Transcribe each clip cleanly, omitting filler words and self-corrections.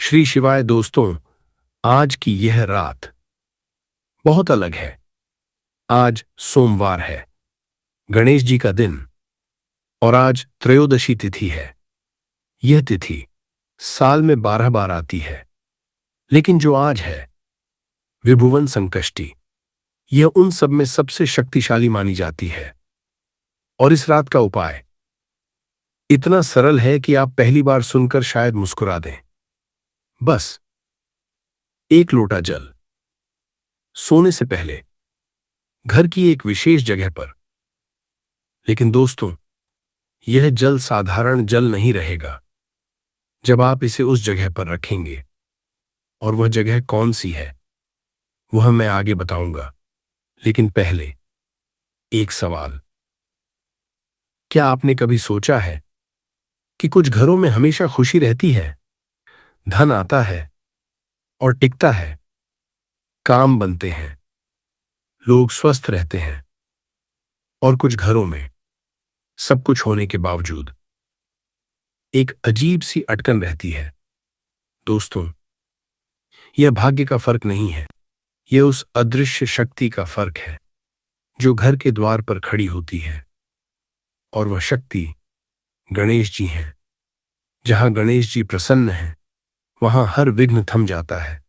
श्री शिवाय दोस्तों, आज की यह रात बहुत अलग है। आज सोमवार है, गणेश जी का दिन, और आज त्रयोदशी तिथि है। यह तिथि साल में 12 बार आती है, लेकिन जो आज है विभुवन संकष्टी, यह उन सब में सबसे शक्तिशाली मानी जाती है। और इस रात का उपाय इतना सरल है कि आप पहली बार सुनकर शायद मुस्कुरा दें। बस एक लोटा जल सोने से पहले घर की एक विशेष जगह पर। लेकिन दोस्तों, यह जल साधारण जल नहीं रहेगा जब आप इसे उस जगह पर रखेंगे। और वह जगह कौन सी है वह मैं आगे बताऊंगा, लेकिन पहले एक सवाल। क्या आपने कभी सोचा है कि कुछ घरों में हमेशा खुशी रहती है, धन आता है और टिकता है, काम बनते हैं, लोग स्वस्थ रहते हैं, और कुछ घरों में सब कुछ होने के बावजूद एक अजीब सी अटकन रहती है। दोस्तों, यह भाग्य का फर्क नहीं है, यह उस अदृश्य शक्ति का फर्क है जो घर के द्वार पर खड़ी होती है। और वह शक्ति गणेश जी हैं। जहां गणेश जी प्रसन्न हैं, वहां हर विघ्न थम जाता है,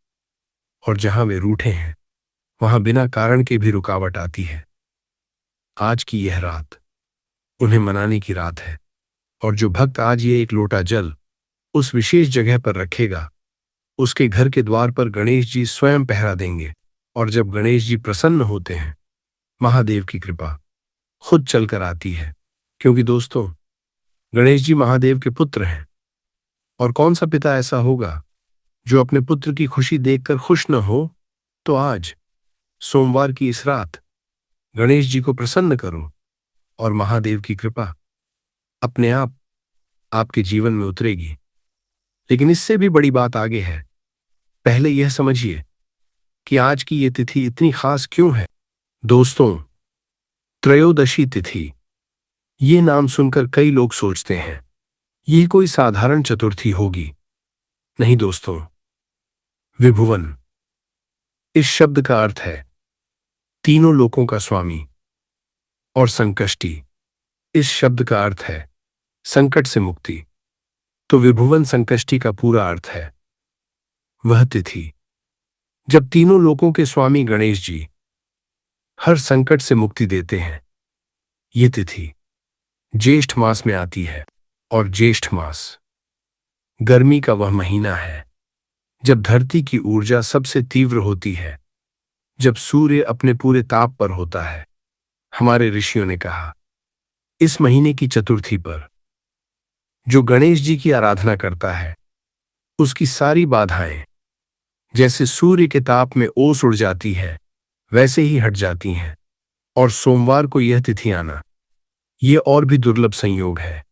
और जहां वे रूठे हैं, वहां बिना कारण के भी रुकावट आती है। आज की यह रात उन्हें मनाने की रात है, और जो भक्त आज ये एक लोटा जल उस विशेष जगह पर रखेगा, उसके घर के द्वार पर गणेश जी स्वयं पहरा देंगे। और जब गणेश जी प्रसन्न होते हैं, महादेव की कृपा खुद चलकर आती है। क्योंकि दोस्तों, गणेश जी महादेव के पुत्र हैं, और कौन सा पिता ऐसा होगा जो अपने पुत्र की खुशी देखकर खुश न हो। तो आज सोमवार की इस रात गणेश जी को प्रसन्न करो, और महादेव की कृपा अपने आप आपके जीवन में उतरेगी। लेकिन इससे भी बड़ी बात आगे है। पहले यह समझिए कि आज की यह तिथि इतनी खास क्यों है। दोस्तों, त्रयोदशी तिथि, ये नाम सुनकर कई लोग सोचते हैं यह कोई साधारण चतुर्थी होगी। नहीं दोस्तों, विभुवन इस शब्द का अर्थ है तीनों लोकों का स्वामी, और संकष्टी इस शब्द का अर्थ है संकट से मुक्ति। तो विभुवन संकष्टी का पूरा अर्थ है वह तिथि जब तीनों लोकों के स्वामी गणेश जी हर संकट से मुक्ति देते हैं। ये तिथि ज्येष्ठ मास में आती है, और ज्येष्ठ मास गर्मी का वह महीना है जब धरती की ऊर्जा सबसे तीव्र होती है, जब सूर्य अपने पूरे ताप पर होता है। हमारे ऋषियों ने कहा, इस महीने की चतुर्थी पर जो गणेश जी की आराधना करता है, उसकी सारी बाधाएं जैसे सूर्य के ताप में ओस उड़ जाती है, वैसे ही हट जाती हैं। और सोमवार को यह तिथि आना, यह और भी दुर्लभ संयोग है,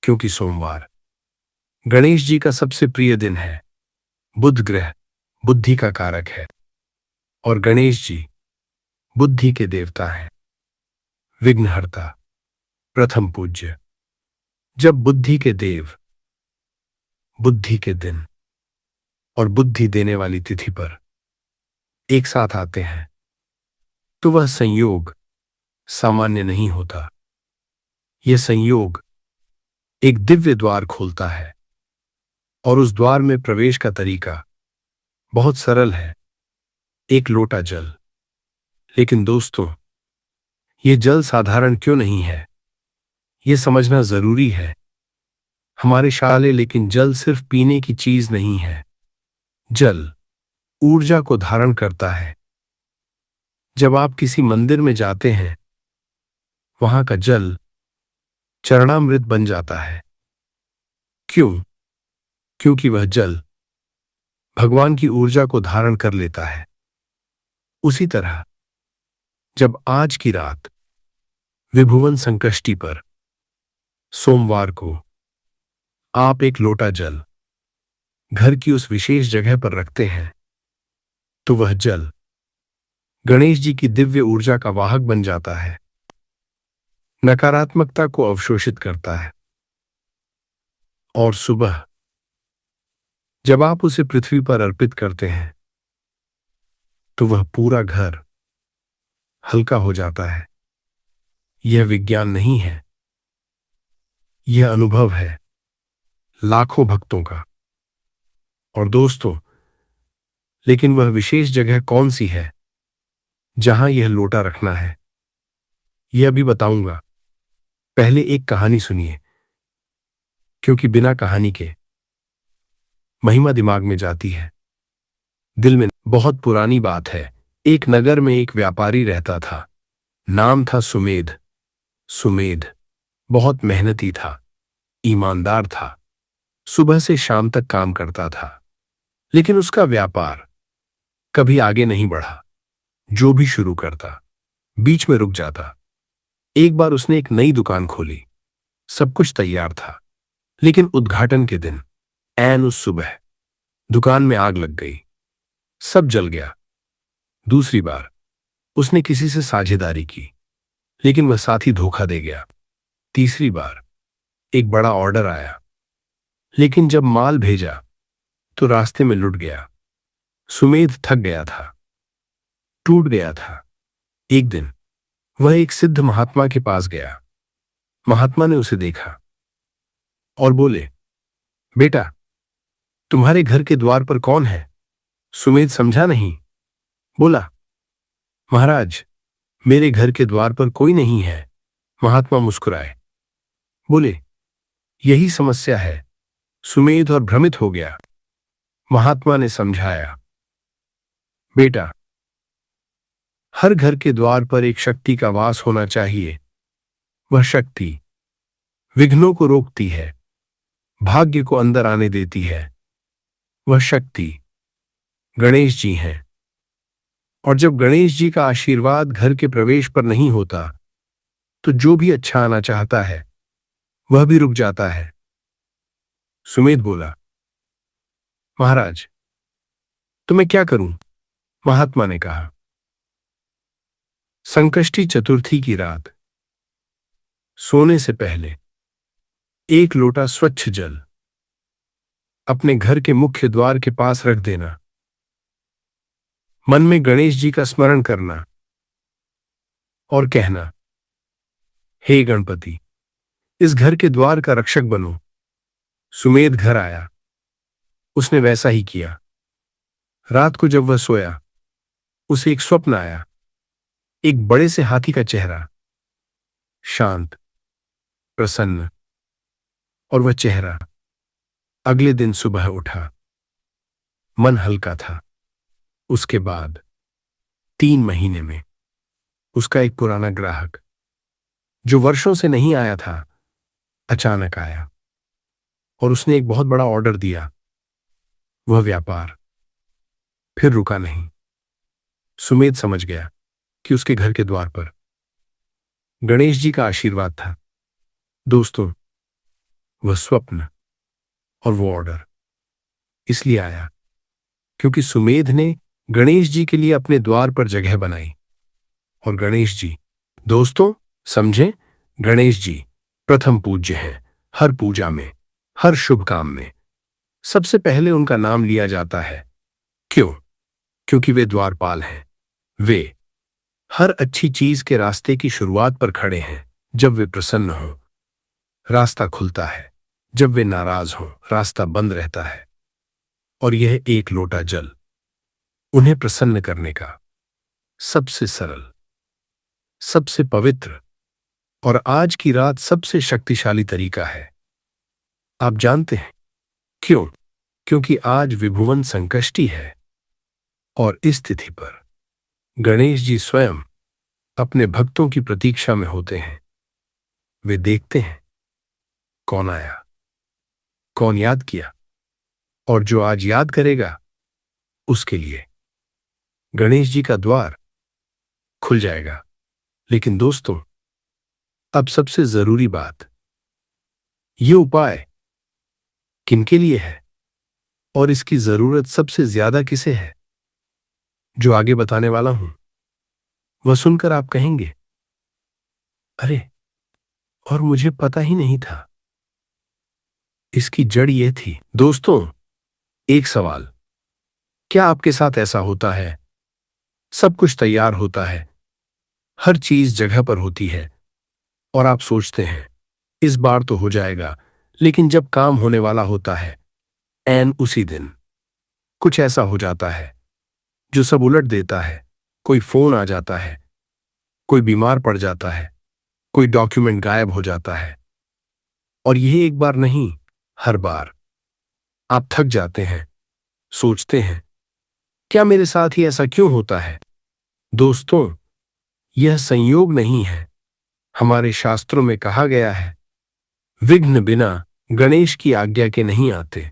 क्योंकि सोमवार गणेश जी का सबसे प्रिय दिन है। बुध ग्रह बुद्धि का कारक है, और गणेश जी बुद्धि के देवता हैं, विघ्नहर्ता, प्रथम पूज्य। जब बुद्धि के देव बुद्धि के दिन और बुद्धि देने वाली तिथि पर एक साथ आते हैं, तो वह संयोग सामान्य नहीं होता। यह संयोग एक दिव्य द्वार खोलता है, और उस द्वार में प्रवेश का तरीका बहुत सरल है, एक लोटा जल। लेकिन दोस्तों, यह जल साधारण क्यों नहीं है, यह समझना जरूरी है। हमारे शाले लेकिन जल सिर्फ पीने की चीज नहीं है। जल ऊर्जा को धारण करता है। जब आप किसी मंदिर में जाते हैं, वहां का जल चरणामृत बन जाता है। क्यों? क्योंकि वह जल भगवान की ऊर्जा को धारण कर लेता है। उसी तरह जब आज की रात विभुवन संकष्टी पर सोमवार को आप एक लोटा जल घर की उस विशेष जगह पर रखते हैं, तो वह जल गणेश जी की दिव्य ऊर्जा का वाहक बन जाता है, नकारात्मकता को अवशोषित करता है, और सुबह जब आप उसे पृथ्वी पर अर्पित करते हैं तो वह पूरा घर हल्का हो जाता है। यह विज्ञान नहीं है, यह अनुभव है लाखों भक्तों का। और दोस्तों, लेकिन वह विशेष जगह कौन सी है जहां यह लोटा रखना है, यह भी बताऊंगा। पहले एक कहानी सुनिए, क्योंकि बिना कहानी के महिमा दिमाग में जाती है, दिल में। बहुत पुरानी बात है। एक नगर में एक व्यापारी रहता था। नाम था सुमेध। सुमेध बहुत मेहनती था, ईमानदार था, सुबह से शाम तक काम करता था। लेकिन उसका व्यापार कभी आगे नहीं बढ़ा। जो भी शुरू करता बीच में रुक जाता। एक बार उसने एक नई दुकान खोली। सब कुछ तैयार था, लेकिन उद्घाटन के दिन ऐन उस सुबह दुकान में आग लग गई। सब जल गया। दूसरी बार उसने किसी से साझेदारी की, लेकिन वह साथी धोखा दे गया। तीसरी बार एक बड़ा ऑर्डर आया, लेकिन जब माल भेजा तो रास्ते में लुट गया। सुमेध थक गया था, टूट गया था। एक दिन वह एक सिद्ध महात्मा के पास गया। महात्मा ने उसे देखा और बोले, बेटा, तुम्हारे घर के द्वार पर कौन है? सुमेध समझा नहीं। बोला, महाराज, मेरे घर के द्वार पर कोई नहीं है। महात्मा मुस्कुराए, बोले, यही समस्या है। सुमेध और भ्रमित हो गया। महात्मा ने समझाया, बेटा, हर घर के द्वार पर एक शक्ति का वास होना चाहिए। वह शक्ति विघ्नों को रोकती है, भाग्य को अंदर आने देती है। वह शक्ति गणेश जी हैं। और जब गणेश जी का आशीर्वाद घर के प्रवेश पर नहीं होता, तो जो भी अच्छा आना चाहता है वह भी रुक जाता है। सुमेध बोला, महाराज, तो मैं क्या करूं? महात्मा ने कहा, संकष्टी चतुर्थी की रात सोने से पहले एक लोटा स्वच्छ जल अपने घर के मुख्य द्वार के पास रख देना। मन में गणेश जी का स्मरण करना और कहना, हे गणपति, इस घर के द्वार का रक्षक बनो। सुमेध घर आया। उसने वैसा ही किया। रात को जब वह सोया, उसे एक स्वप्न आया। एक बड़े से हाथी का चेहरा, शांत, प्रसन्न। और वह चेहरा अगले दिन सुबह उठा। मन हल्का था। उसके बाद 3 महीने में उसका एक पुराना ग्राहक, जो वर्षों से नहीं आया था, अचानक आया और उसने एक बहुत बड़ा ऑर्डर दिया। वह व्यापार फिर रुका नहीं। सुमेध समझ गया कि उसके घर के द्वार पर गणेश जी का आशीर्वाद था। दोस्तों, वह स्वप्न और वो ऑर्डर इसलिए आया क्योंकि सुमेध ने गणेश जी के लिए अपने द्वार पर जगह बनाई। और गणेश जी, दोस्तों, समझे, गणेश जी प्रथम पूज्य हैं। हर पूजा में, हर शुभ काम में सबसे पहले उनका नाम लिया जाता है। क्यों? क्योंकि वे द्वारपाल हैं। वे हर अच्छी चीज के रास्ते की शुरुआत पर खड़े हैं। जब वे प्रसन्न हो, रास्ता खुलता है। जब वे नाराज हो, रास्ता बंद रहता है। और यह एक लोटा जल उन्हें प्रसन्न करने का सबसे सरल, सबसे पवित्र और आज की रात सबसे शक्तिशाली तरीका है। आप जानते हैं क्यों? क्योंकि आज विभुवन संकष्टी है और इस तिथि पर गणेश जी स्वयं अपने भक्तों की प्रतीक्षा में होते हैं। वे देखते हैं कौन आया, कौन याद किया, और जो आज याद करेगा उसके लिए गणेश जी का द्वार खुल जाएगा। लेकिन दोस्तों, अब सबसे जरूरी बात, ये उपाय किनके लिए है और इसकी जरूरत सबसे ज्यादा किसे है? जो आगे बताने वाला हूं वह सुनकर आप कहेंगे, अरे, और मुझे पता ही नहीं था। इसकी जड़ ये थी। दोस्तों, एक सवाल, क्या आपके साथ ऐसा होता है? सब कुछ तैयार होता है, हर चीज जगह पर होती है और आप सोचते हैं इस बार तो हो जाएगा, लेकिन जब काम होने वाला होता है ऐन उसी दिन कुछ ऐसा हो जाता है जो सब उलट देता है। कोई फोन आ जाता है, कोई बीमार पड़ जाता है, कोई डॉक्यूमेंट गायब हो जाता है। और यह एक बार नहीं, हर बार आप थक जाते हैं, सोचते हैं क्या मेरे साथ ही ऐसा क्यों होता है? दोस्तों, यह संयोग नहीं है। हमारे शास्त्रों में कहा गया है, विघ्न बिना गणेश की आज्ञा के नहीं आते।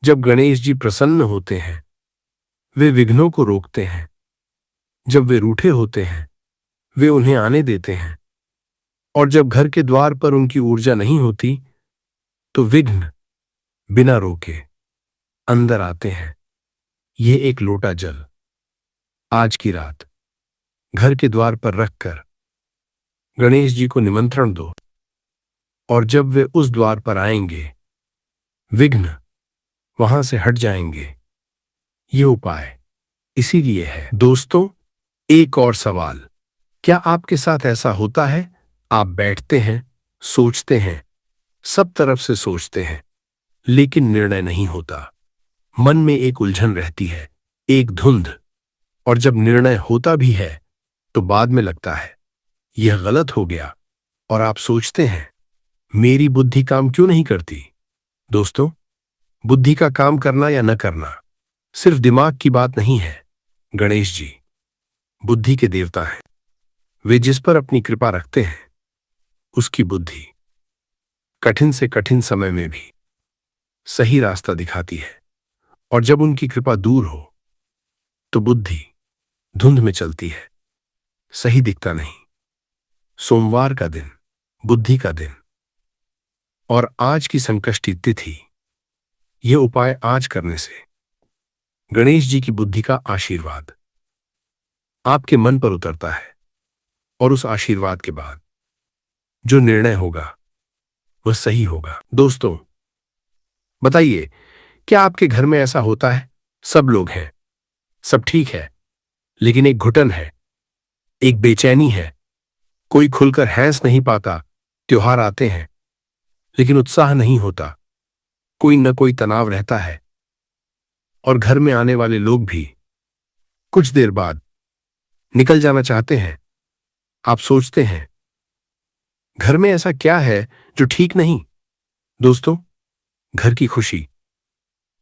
जब गणेश जी प्रसन्न होते हैं, वे विघ्नों को रोकते हैं। जब वे रूठे होते हैं, वे उन्हें आने देते हैं। और जब घर के द्वार पर उनकी ऊर्जा नहीं होती, तो विघ्न बिना रोके अंदर आते हैं। यह एक लोटा जल आज की रात घर के द्वार पर रखकर गणेश जी को निमंत्रण दो, और जब वे उस द्वार पर आएंगे, विघ्न वहां से हट जाएंगे। ये उपाय इसीलिए है। दोस्तों, एक और सवाल, क्या आपके साथ ऐसा होता है? आप बैठते हैं, सोचते हैं, सब तरफ से सोचते हैं, लेकिन निर्णय नहीं होता। मन में एक उलझन रहती है, एक धुंध। और जब निर्णय होता भी है तो बाद में लगता है यह गलत हो गया, और आप सोचते हैं मेरी बुद्धि काम क्यों नहीं करती? दोस्तों, बुद्धि का काम करना या न करना सिर्फ दिमाग की बात नहीं है। गणेश जी बुद्धि के देवता हैं। वे जिस पर अपनी कृपा रखते हैं, उसकी बुद्धि कठिन से कठिन समय में भी सही रास्ता दिखाती है। और जब उनकी कृपा दूर हो तो बुद्धि धुंध में चलती है, सही दिखता नहीं। सोमवार का दिन, बुद्धि का दिन, और आज की संकष्टी तिथि। यह उपाय आज करने से गणेश जी की बुद्धि का आशीर्वाद आपके मन पर उतरता है, और उस आशीर्वाद के बाद जो निर्णय होगा वह सही होगा। दोस्तों, बताइए, क्या आपके घर में ऐसा होता है? सब लोग हैं, सब ठीक है, लेकिन एक घुटन है, एक बेचैनी है। कोई खुलकर हंस नहीं पाता। त्योहार आते हैं, लेकिन उत्साह नहीं होता। कोई न कोई तनाव रहता है, और घर में आने वाले लोग भी कुछ देर बाद निकल जाना चाहते हैं। आप सोचते हैं घर में ऐसा क्या है जो ठीक नहीं? दोस्तों, घर की खुशी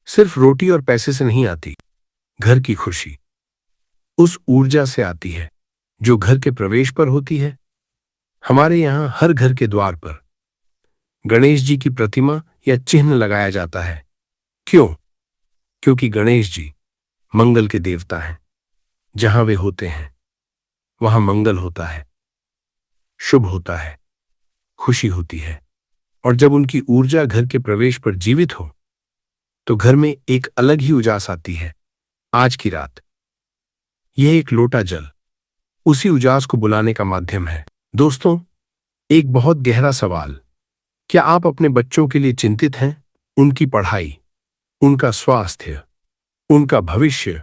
सिर्फ रोटी और पैसे से नहीं आती। घर की खुशी उस ऊर्जा से आती है जो घर के प्रवेश पर होती है। हमारे यहां हर घर के द्वार पर गणेश जी की प्रतिमा या चिन्ह लगाया जाता है। क्यों? क्योंकि गणेश जी मंगल के देवता हैं। जहां वे होते हैं वहां मंगल होता है, शुभ होता है, खुशी होती है। और जब उनकी ऊर्जा घर के प्रवेश पर जीवित हो तो घर में एक अलग ही उजास आती है। आज की रात यह एक लोटा जल उसी उजास को बुलाने का माध्यम है। दोस्तों, एक बहुत गहरा सवाल, क्या आप अपने बच्चों के लिए चिंतित हैं? उनकी पढ़ाई, उनका स्वास्थ्य, उनका भविष्य।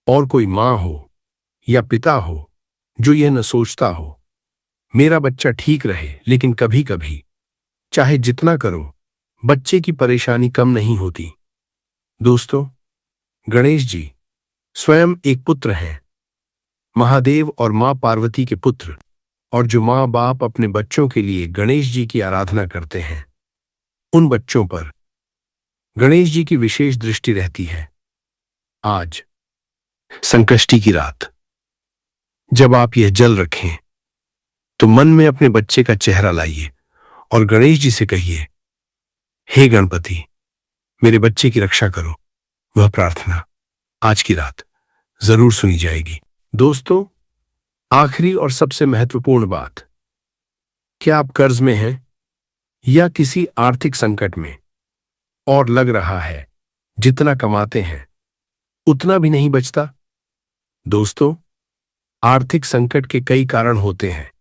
और कोई मां हो या पिता हो जो यह न सोचता हो मेरा बच्चा ठीक रहे, लेकिन कभी कभी चाहे जितना करो बच्चे की परेशानी कम नहीं होती। दोस्तों, गणेश जी स्वयं एक पुत्र हैं, महादेव और मां पार्वती के पुत्र। और जो मां बाप अपने बच्चों के लिए गणेश जी की आराधना करते हैं, उन बच्चों पर गणेश जी की विशेष दृष्टि रहती है। आज संकष्टी की रात जब आप यह जल रखें तो मन में अपने बच्चे का चेहरा लाइए और गणेश जी से कहिए, हे गणपति, मेरे बच्चे की रक्षा करो। वह प्रार्थना आज की रात जरूर सुनी जाएगी। दोस्तों, आखिरी और सबसे महत्वपूर्ण बात, क्या आप कर्ज में हैं या किसी आर्थिक संकट में और लग रहा है जितना कमाते हैं उतना भी नहीं बचता? दोस्तों, आर्थिक संकट के कई कारण होते हैं,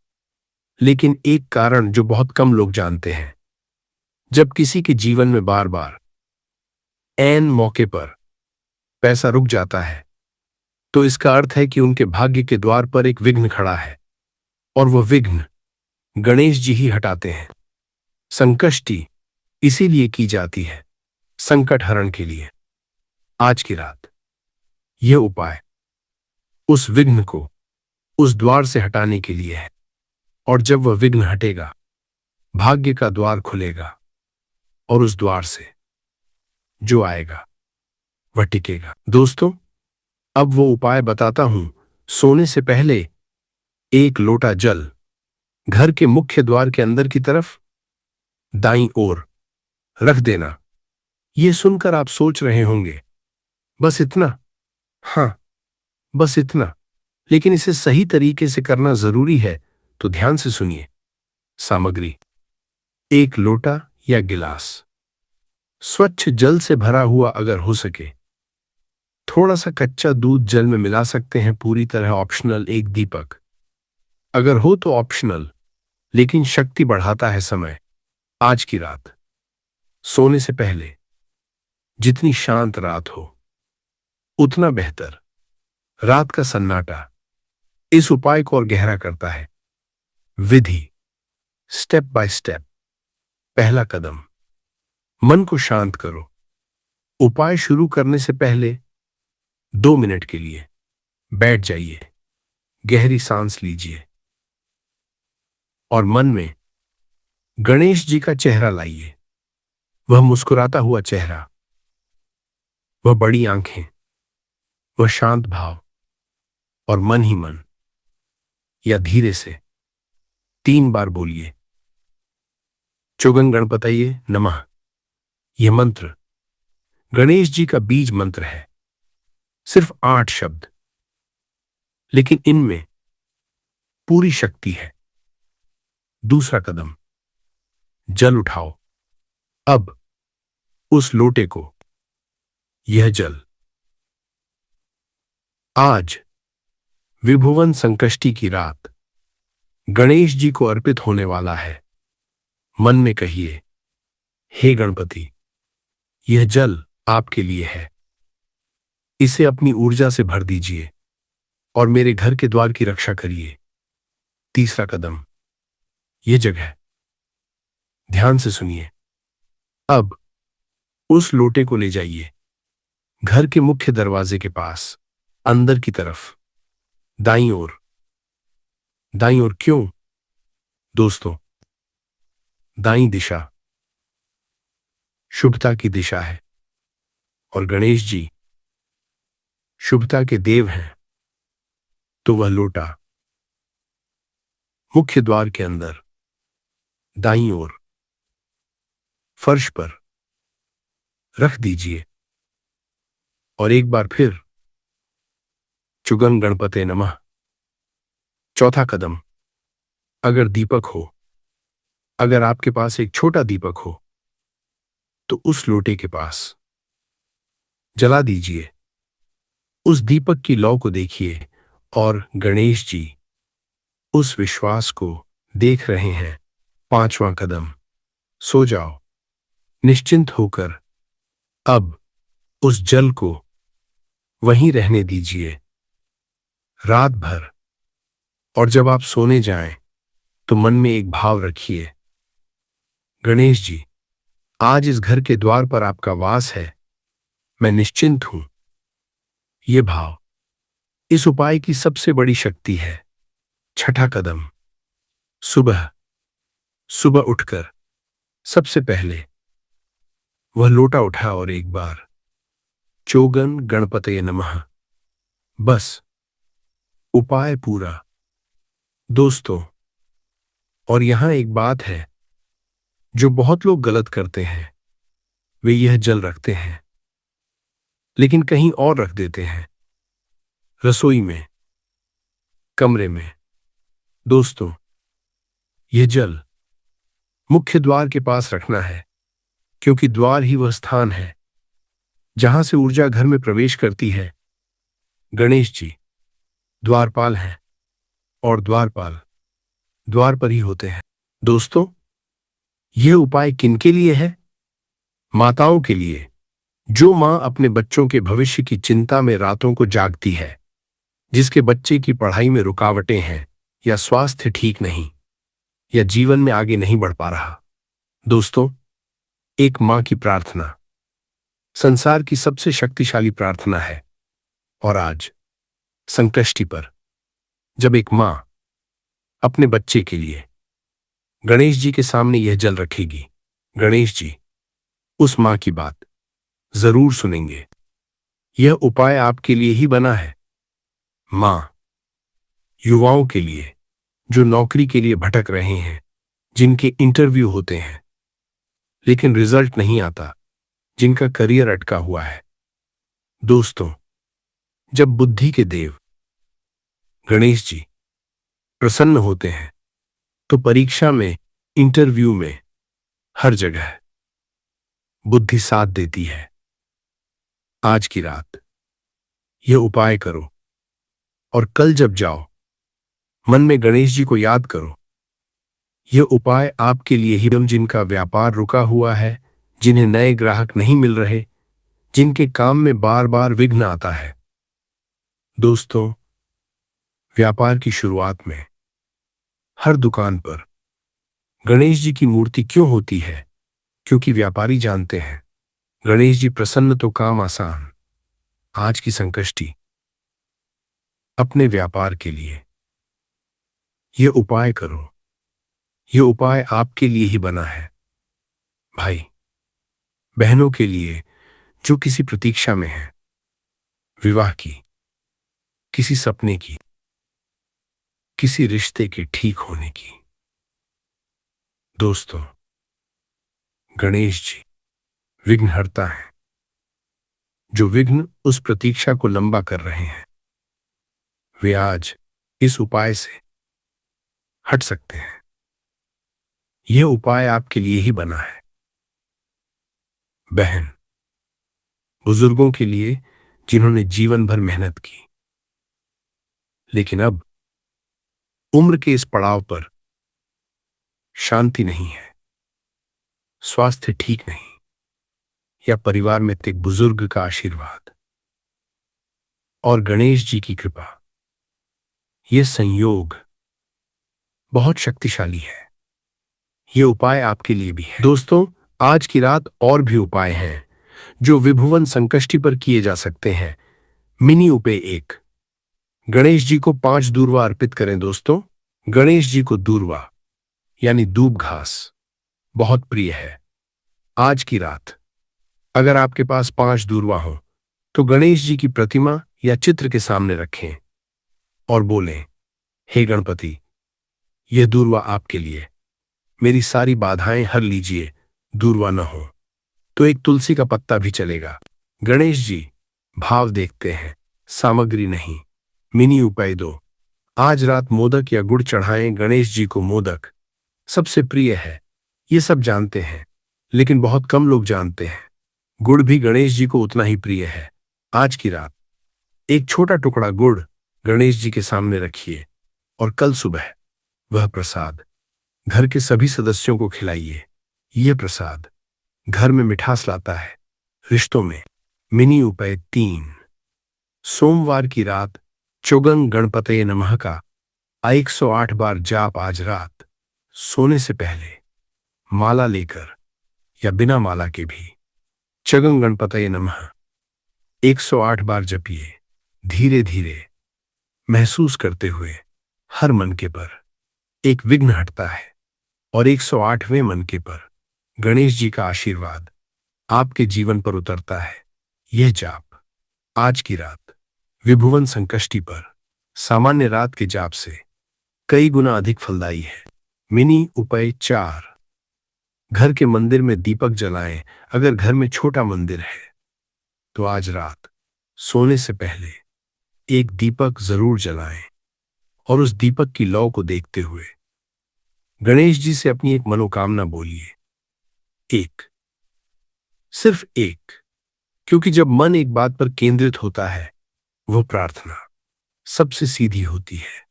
लेकिन एक कारण जो बहुत कम लोग जानते हैं, जब किसी के जीवन में बार बार ऐन मौके पर पैसा रुक जाता है तो इसका अर्थ है कि उनके भाग्य के द्वार पर एक विघ्न खड़ा है और वह विघ्न गणेश जी ही हटाते हैं। संकष्टी इसीलिए की जाती है, संकट हरण के लिए। आज की रात यह उपाय उस विघ्न को उस द्वार से हटाने के लिए है, और जब वह विघ्न हटेगा भाग्य का द्वार खुलेगा और उस द्वार से जो आएगा वह टिकेगा। दोस्तों, अब वो उपाय बताता हूं। सोने से पहले एक लोटा जल घर के मुख्य द्वार के अंदर की तरफ दाईं ओर रख देना। यह सुनकर आप सोच रहे होंगे, बस इतना? हां, बस इतना। लेकिन इसे सही तरीके से करना जरूरी है, तो ध्यान से सुनिए। सामग्री: एक लोटा या गिलास स्वच्छ जल से भरा हुआ, अगर हो सके थोड़ा सा कच्चा दूध जल में मिला सकते हैं, पूरी तरह ऑप्शनल। एक दीपक अगर हो तो ऑप्शनल, लेकिन शक्ति बढ़ाता है समय। आज की रात सोने से पहले जितनी शांत रात हो उतना बेहतर। रात का सन्नाटा इस उपाय को और गहरा करता है। विधि: स्टेप बाय स्टेप। पहला कदम, मन को शांत करो। उपाय शुरू करने से पहले 2 मिनट के लिए बैठ जाइए, गहरी सांस लीजिए और मन में गणेश जी का चेहरा लाइए। वह मुस्कुराता हुआ चेहरा, वह बड़ी आंखें, वह शांत भाव, और मन ही मन या धीरे से 3 बार बोलिए, चुगन गणपतये नमः। यह मंत्र गणेश जी का बीज मंत्र है। सिर्फ 8 शब्द, लेकिन इनमें पूरी शक्ति है। दूसरा कदम, जल उठाओ। अब उस लोटे को, यह जल आज विभुवन संकष्टी की रात गणेश जी को अर्पित होने वाला है। मन में कहिए, हे गणपति, यह जल आपके लिए है। इसे अपनी ऊर्जा से भर दीजिए और मेरे घर के द्वार की रक्षा करिए। तीसरा कदम, यह जगह ध्यान से सुनिए। अब उस लोटे को ले जाइए घर के मुख्य दरवाजे के पास, अंदर की तरफ, दाईं ओर। दाईं ओर क्यों दोस्तों? दाईं दिशा शुभता की दिशा है और गणेश जी शुभता के देव हैं। तो वह लोटा मुख्य द्वार के अंदर दाईं ओर फर्श पर रख दीजिए और एक बार फिर चुगन गणपते नमः। चौथा कदम, अगर दीपक हो, अगर आपके पास एक छोटा दीपक हो, तो उस लोटे के पास जला दीजिए। उस दीपक की लौ को देखिए और गणेश जी उस विश्वास को देख रहे हैं। 5वां कदम, सो जाओ निश्चिंत होकर। अब उस जल को वहीं रहने दीजिए रात भर, और जब आप सोने जाएं तो मन में एक भाव रखिए, गणेश जी, आज इस घर के द्वार पर आपका वास है, मैं निश्चिंत हूं। यह भाव इस उपाय की सबसे बड़ी शक्ति है। 6ठा कदम, सुबह सुबह उठकर सबसे पहले वह लोटा उठा और एक बार चोगन गणपतये नमः। बस उपाय पूरा। दोस्तों, और यहां एक बात है जो बहुत लोग गलत करते हैं। वे यह जल रखते हैं लेकिन कहीं और रख देते हैं, रसोई में, कमरे में। दोस्तों, यह जल मुख्य द्वार के पास रखना है, क्योंकि द्वार ही वह स्थान है जहां से ऊर्जा घर में प्रवेश करती है। गणेश जी द्वारपाल हैं और द्वारपाल द्वार पर ही होते हैं। दोस्तों, यह उपाय किनके लिए है? माताओं के लिए जो माँ अपने बच्चों के भविष्य की चिंता में रातों को जागती है, जिसके बच्चे की पढ़ाई में रुकावटें हैं, या स्वास्थ्य ठीक नहीं, या जीवन में आगे नहीं बढ़ पा रहा। दोस्तों, एक माँ की प्रार्थना संसार की सबसे शक्तिशाली प्रार्थना है। और आज संकष्टी पर जब एक माँ अपने बच्चे के लिए गणेश जी के सामने यह जल रखेगी, गणेश जी उस माँ की बात जरूर सुनेंगे। यह उपाय आपके लिए ही बना है। माँ, युवाओं के लिए जो नौकरी के लिए भटक रहे हैं, जिनके इंटरव्यू होते हैं लेकिन रिजल्ट नहीं आता, जिनका करियर अटका हुआ है। दोस्तों, जब बुद्धि के देव गणेश जी प्रसन्न होते हैं तो परीक्षा में, इंटरव्यू में, हर जगह बुद्धि साथ देती है। आज की रात यह उपाय करो और कल जब जाओ मन में गणेश जी को याद करो। यह उपाय आपके लिए ही, जिनका व्यापार रुका हुआ है, जिन्हें नए ग्राहक नहीं मिल रहे, जिनके काम में बार बार विघ्न आता है। दोस्तों, व्यापार की शुरुआत में हर दुकान पर गणेश जी की मूर्ति क्यों होती है? क्योंकि व्यापारी जानते हैं गणेश जी प्रसन्न तो काम आसान। आज की संकष्टी अपने व्यापार के लिए यह उपाय करो। यह उपाय आपके लिए ही बना है। भाई बहनों के लिए जो किसी प्रतीक्षा में है, विवाह की, किसी सपने की, किसी रिश्ते के ठीक होने की। दोस्तों, गणेश जी विघ्नहर्ता है। जो विघ्न उस प्रतीक्षा को लंबा कर रहे हैं, वे आज इस उपाय से हट सकते हैं। यह उपाय आपके लिए ही बना है। बहन, बुजुर्गों के लिए जिन्होंने जीवन भर मेहनत की, लेकिन अब उम्र के इस पड़ाव पर शांति नहीं है, स्वास्थ्य ठीक नहीं, या परिवार में एक बुजुर्ग का आशीर्वाद और गणेश जी की कृपा, यह संयोग बहुत शक्तिशाली है। यह उपाय आपके लिए भी है। दोस्तों, आज की रात और भी उपाय हैं जो विभुवन संकष्टी पर किए जा सकते हैं। मिनी उपाय 1, गणेश जी को 5 दूर्वा अर्पित करें। दोस्तों, गणेश जी को दूर्वा यानी दूब घास बहुत प्रिय है। आज की रात अगर आपके पास 5 दूर्वा हो तो गणेश जी की प्रतिमा या चित्र के सामने रखें और बोलें, हे गणपति, यह दूर्वा आपके लिए, मेरी सारी बाधाएं हर लीजिए। दूर्वा न हो तो एक तुलसी का पत्ता भी चलेगा। गणेश जी भाव देखते हैं, सामग्री नहीं। मिनी उपाय 2, आज रात मोदक या गुड़ चढ़ाएं। गणेश जी को मोदक सबसे प्रिय है, ये सब जानते हैं, लेकिन बहुत कम लोग जानते हैं गुड़ भी गणेश जी को उतना ही प्रिय है। आज की रात एक छोटा टुकड़ा गुड़ गणेश जी के सामने रखिए और कल सुबह वह प्रसाद घर के सभी सदस्यों को खिलाइए। यह प्रसाद घर में मिठास लाता है, रिश्तों में। मिनी उपाय 3, सोमवार की रात चौगंग गणपतये नमः का 108 बार जाप। आज रात सोने से पहले माला लेकर या बिना माला के भी चौगंग गणपतये नमः 108 बार जपिए। धीरे धीरे महसूस करते हुए हर मनके पर एक विघ्न हटता है और 108वें मनके पर गणेश जी का आशीर्वाद आपके जीवन पर उतरता है। यह जाप आज की रात विभुवन संकष्टी पर सामान्य रात के जाप से कई गुना अधिक फलदायी है। मिनी उपाय 4, घर के मंदिर में दीपक जलाएं। अगर घर में छोटा मंदिर है तो आज रात सोने से पहले एक दीपक जरूर जलाएं और उस दीपक की लौ को देखते हुए गणेश जी से अपनी एक मनोकामना बोलिए। एक, सिर्फ एक, क्योंकि जब मन एक बात पर केंद्रित होता है वह प्रार्थना सबसे सीधी होती है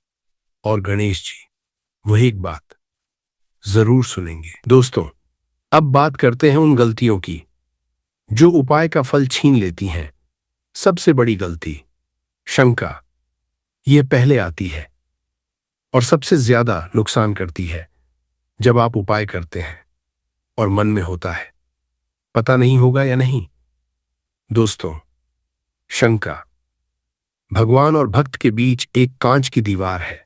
और गणेश जी वह एक बात जरूर सुनेंगे। दोस्तों, अब बात करते हैं उन गलतियों की जो उपाय का फल छीन लेती हैं। सबसे बड़ी गलती, शंका। यह पहले आती है और सबसे ज्यादा नुकसान करती है। जब आप उपाय करते हैं और मन में होता है, पता नहीं होगा या नहीं। दोस्तों, शंका भगवान और भक्त के बीच एक कांच की दीवार है।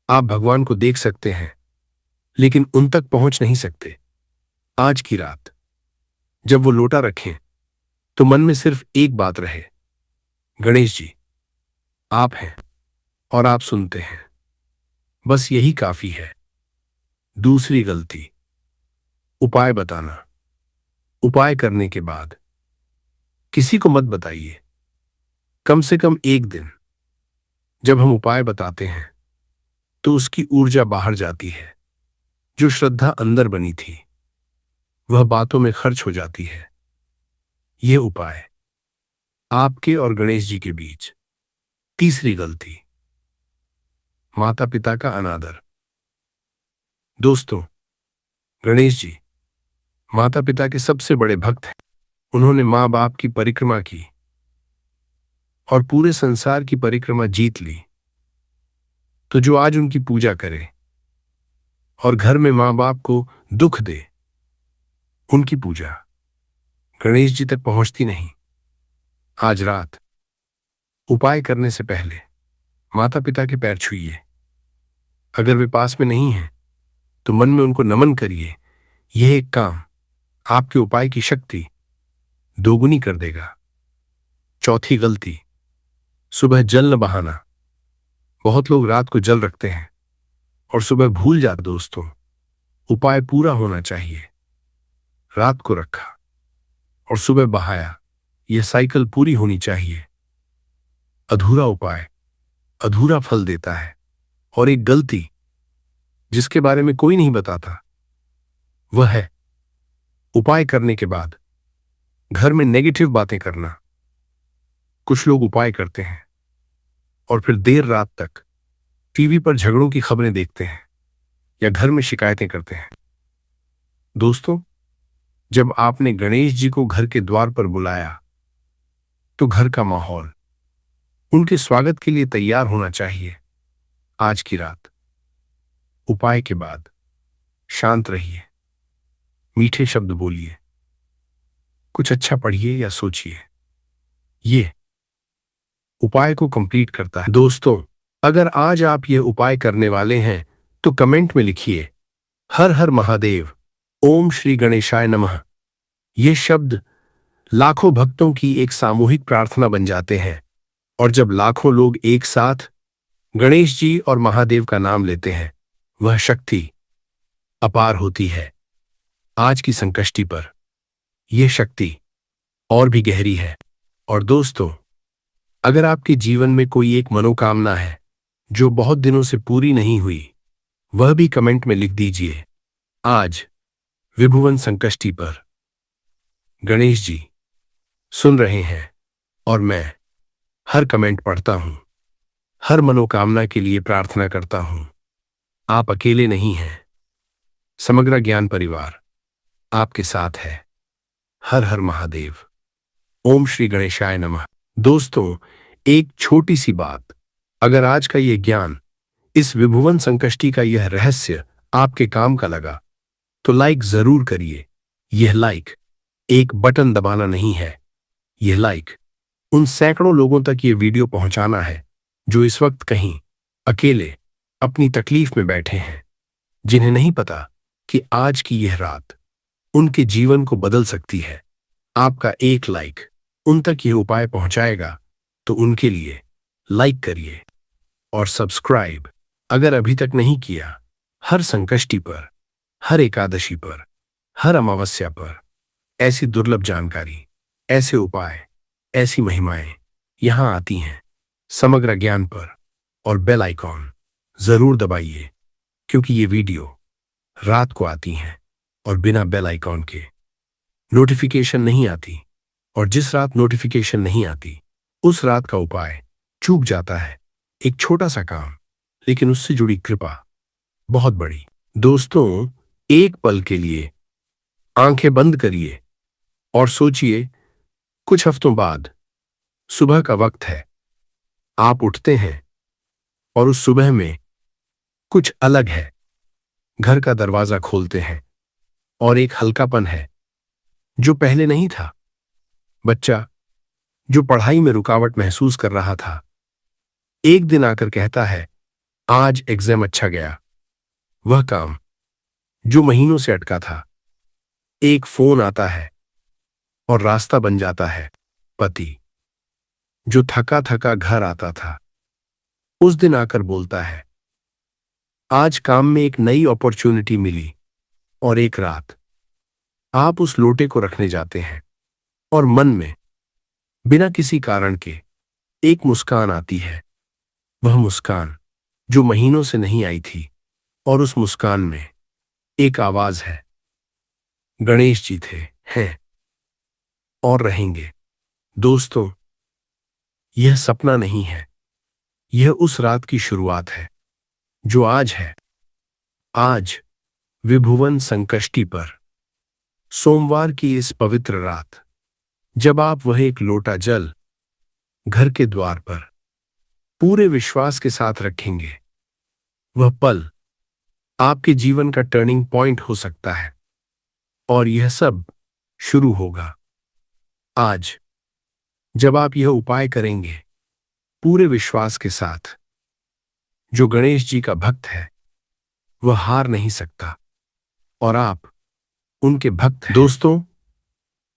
आप भगवान को देख सकते हैं, लेकिन उन तक पहुंच नहीं सकते। आज की रात जब वो लोटा रखें, तो मन में सिर्फ एक बात रहे, गणेश जी, आप हैं और आप सुनते हैं। बस यही काफी है। दूसरी गलती, उपाय बताना। उपाय करने के बाद किसी को मत बताइए, कम से कम एक दिन। जब हम उपाय बताते हैं तो उसकी ऊर्जा बाहर जाती है। जो श्रद्धा अंदर बनी थी वह बातों में खर्च हो जाती है। यह उपाय आपके और गणेश जी के बीच। तीसरी गलती, माता पिता का अनादर। दोस्तों, गणेश जी माता पिता के सबसे बड़े भक्त हैं। उन्होंने मां बाप की परिक्रमा की और पूरे संसार की परिक्रमा जीत ली। तो जो आज उनकी पूजा करे और घर में मां बाप को दुख दे, उनकी पूजा गणेश जी तक पहुंचती नहीं। आज रात उपाय करने से पहले माता पिता के पैर छूइए। अगर वे पास में नहीं हैं तो मन में उनको नमन करिए। यह एक काम आपके उपाय की शक्ति दोगुनी कर देगा। चौथी गलती, सुबह जल न बहाना। बहुत लोग रात को जल रखते हैं और सुबह भूल जाते। दोस्तों, उपाय पूरा होना चाहिए। रात को रखा और सुबह बहाया, यह साइकिल पूरी होनी चाहिए। अधूरा उपाय अधूरा फल देता है। और एक गलती जिसके बारे में कोई नहीं बताता, वह है उपाय करने के बाद घर में नेगेटिव बातें करना। कुछ लोग उपाय करते हैं और फिर देर रात तक टीवी पर झगड़ों की खबरें देखते हैं या घर में शिकायतें करते हैं। दोस्तों, जब आपने गणेश जी को घर के द्वार पर बुलाया, तो घर का माहौल उनके स्वागत के लिए तैयार होना चाहिए। आज की रात उपाय के बाद शांत रहिए, मीठे शब्द बोलिए, कुछ अच्छा पढ़िए या सोचिए। ये उपाय को कंप्लीट करता है। दोस्तों, अगर आज आप ये उपाय करने वाले हैं तो कमेंट में लिखिए हर हर महादेव, ओम श्री गणेशाय नमः। ये शब्द लाखों भक्तों की एक सामूहिक प्रार्थना बन जाते हैं। और जब लाखों लोग एक साथ गणेश जी और महादेव का नाम लेते हैं, वह शक्ति अपार होती है। आज की संकष्टी पर यह शक्ति और भी गहरी है। और दोस्तों, अगर आपके जीवन में कोई एक मनोकामना है जो बहुत दिनों से पूरी नहीं हुई, वह भी कमेंट में लिख दीजिए। आज विभुवन संकष्टी पर गणेश जी सुन रहे हैं और मैं हर कमेंट पढ़ता हूं, हर मनोकामना के लिए प्रार्थना करता हूं। आप अकेले नहीं हैं। समग्र ज्ञान परिवार आपके साथ है। हर हर महादेव, ओम श्री गणेशाय नमः। दोस्तों, एक छोटी सी बात, अगर आज का यह ज्ञान, इस विभुवन संकष्टी का यह रहस्य आपके काम का लगा, तो लाइक जरूर करिए। यह लाइक एक बटन दबाना नहीं है। यह लाइक उन सैकड़ों लोगों तक ये वीडियो पहुंचाना है जो इस वक्त कहीं अकेले अपनी तकलीफ में बैठे हैं, जिन्हें नहीं पता कि आज की यह रात उनके जीवन को बदल सकती है। आपका एक लाइक उन तक यह उपाय पहुंचाएगा, तो उनके लिए लाइक करिए और सब्सक्राइब अगर अभी तक नहीं किया। हर संकष्टी पर, हर एकादशी पर, हर अमावस्या पर ऐसी दुर्लभ जानकारी, ऐसे उपाय, ऐसी महिमाएं यहां आती हैं समग्र ज्ञान पर। और बेल आइकॉन जरूर दबाइए, क्योंकि ये वीडियो रात को आती हैं और बिना बेल आइकॉन के नोटिफिकेशन नहीं आती। और जिस रात नोटिफिकेशन नहीं आती, उस रात का उपाय चूक जाता है। एक छोटा सा काम, लेकिन उससे जुड़ी कृपा बहुत बड़ी। दोस्तों, एक पल के लिए आंखें बंद करिए और सोचिए, कुछ हफ्तों बाद सुबह का वक्त है। आप उठते हैं और उस सुबह में कुछ अलग है। घर का दरवाजा खोलते हैं और एक हल्कापन है जो पहले नहीं था। बच्चा जो पढ़ाई में रुकावट महसूस कर रहा था, एक दिन आकर कहता है, आज एग्जाम अच्छा गया। वह काम जो महीनों से अटका था, एक फोन आता है और रास्ता बन जाता है। पति जो थका थका घर आता था, उस दिन आकर बोलता है, आज काम में एक नई अपॉर्चुनिटी मिली। और एक रात आप उस लोटे को रखने जाते हैं और मन में बिना किसी कारण के एक मुस्कान आती है। वह मुस्कान जो महीनों से नहीं आई थी, और उस मुस्कान में एक आवाज है, गणेश जी थे, हैं और रहेंगे। दोस्तों, यह सपना नहीं है, यह उस रात की शुरुआत है जो आज है। आज विभुवन संकष्टी पर, सोमवार की इस पवित्र रात, जब आप वह एक लोटा जल घर के द्वार पर पूरे विश्वास के साथ रखेंगे, वह पल आपके जीवन का टर्निंग पॉइंट हो सकता है। और यह सब शुरू होगा आज, जब आप यह उपाय करेंगे पूरे विश्वास के साथ। जो गणेश जी का भक्त है, वह हार नहीं सकता, और आप उनके भक्त हैं। दोस्तों,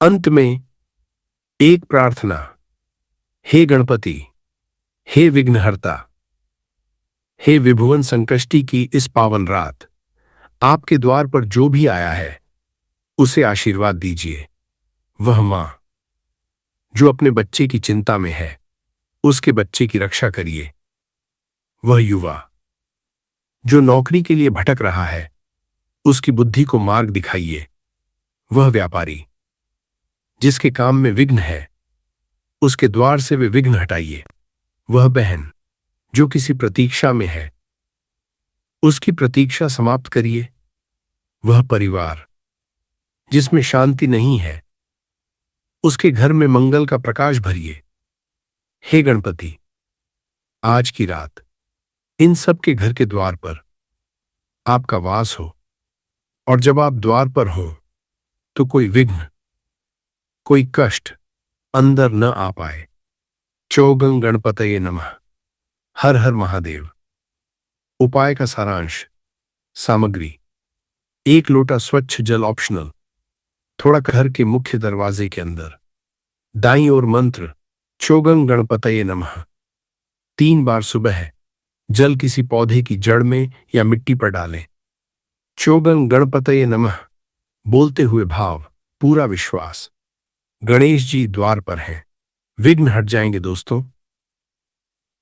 अंत में एक प्रार्थना। हे गणपति, हे विघ्नहर्ता, हे विभुवन संकष्टी की इस पावन रात, आपके द्वार पर जो भी आया है, उसे आशीर्वाद दीजिए। वह मां जो अपने बच्चे की चिंता में है, उसके बच्चे की रक्षा करिए। वह युवा जो नौकरी के लिए भटक रहा है, उसकी बुद्धि को मार्ग दिखाइए। वह व्यापारी जिसके काम में विघ्न है, उसके द्वार से वे विघ्न हटाइए। वह बहन जो किसी प्रतीक्षा में है, उसकी प्रतीक्षा समाप्त करिए। वह परिवार जिसमें शांति नहीं है, उसके घर में मंगल का प्रकाश भरिए। हे गणपति, आज की रात इन सब के घर के द्वार पर आपका वास हो, और जब आप द्वार पर हो तो कोई विघ्न, कोई कष्ट अंदर न आ पाए। चौगं गणपतये नमः। हर हर महादेव। उपाय का सारांश। सामग्री: एक लोटा स्वच्छ जल ऑप्शनल, थोड़ा घर के मुख्य दरवाजे के अंदर। दाईं ओर मंत्र, चौगं गणपतये नमः। 3 बार सुबह जल किसी पौधे की जड़ में या मिट्टी पर डालें। चौगं गणपतये नमः बोलते हुए भाव, पूरा विश्वास, गणेश जी द्वार पर हैं, विघ्न हट जाएंगे। दोस्तों,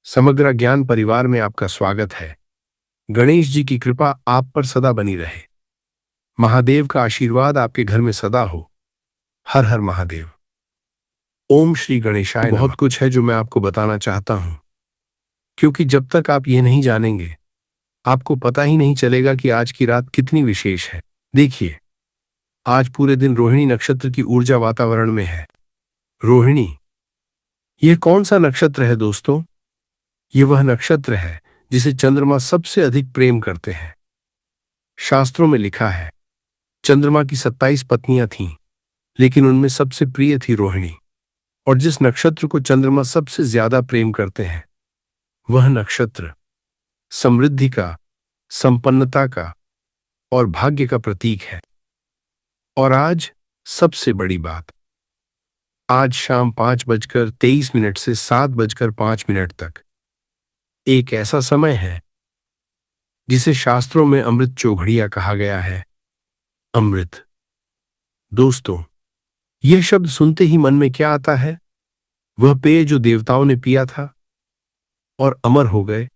समग्र ज्ञान परिवार में आपका स्वागत है। गणेश जी की कृपा आप पर सदा बनी रहे। महादेव का आशीर्वाद आपके घर में सदा हो। हर हर महादेव। ओम श्री गणेशाय नमः। बहुत कुछ है जो मैं आपको बताना चाहता हूं, क्योंकि जब तक आप ये नहीं जानेंगे, आपको पता ही नहीं चलेगा कि आज की रात कितनी विशेष है। देखिए, आज पूरे दिन रोहिणी नक्षत्र की ऊर्जा वातावरण में है। रोहिणी यह कौन सा नक्षत्र है दोस्तों? यह वह नक्षत्र है जिसे चंद्रमा सबसे अधिक प्रेम करते हैं। शास्त्रों में लिखा है, चंद्रमा की 27 पत्नियां थीं, लेकिन उनमें सबसे प्रिय थी रोहिणी। और जिस नक्षत्र को चंद्रमा सबसे ज्यादा प्रेम करते हैं, वह नक्षत्र समृद्धि का, संपन्नता का और भाग्य का प्रतीक है। और आज सबसे बड़ी बात, आज शाम 5:23 से 7:05 तक एक ऐसा समय है जिसे शास्त्रों में अमृत चौघड़िया कहा गया है। अमृत। दोस्तों, यह शब्द सुनते ही मन में क्या आता है? वह पेय जो देवताओं ने पिया था और अमर हो गए,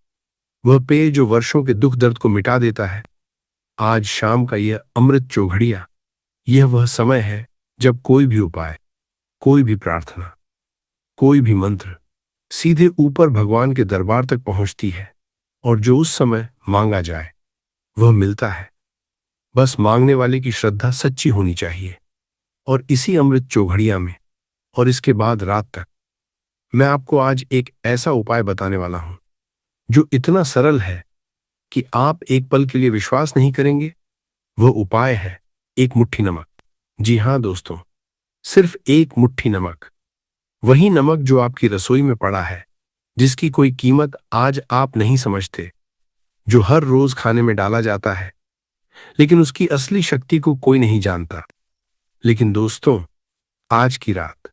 वह पेय जो वर्षों के दुख दर्द को मिटा देता है। आज शाम का यह अमृत चौघड़िया, यह वह समय है जब कोई भी उपाय, कोई भी प्रार्थना, कोई भी मंत्र सीधे ऊपर भगवान के दरबार तक पहुंचती है, और जो उस समय मांगा जाए वह मिलता है। बस मांगने वाले की श्रद्धा सच्ची होनी चाहिए। और इसी अमृत चौघड़िया में और इसके बाद रात तक मैं आपको आज एक ऐसा उपाय बताने वाला हूं जो इतना सरल है कि आप एक पल के लिए विश्वास नहीं करेंगे। वह उपाय है एक मुट्ठी नमक। जी हां दोस्तों, सिर्फ एक मुट्ठी नमक। वही नमक जो आपकी रसोई में पड़ा है, जिसकी कोई कीमत आज आप नहीं समझते, जो हर रोज खाने में डाला जाता है लेकिन उसकी असली शक्ति को कोई नहीं जानता। लेकिन दोस्तों, आज की रात,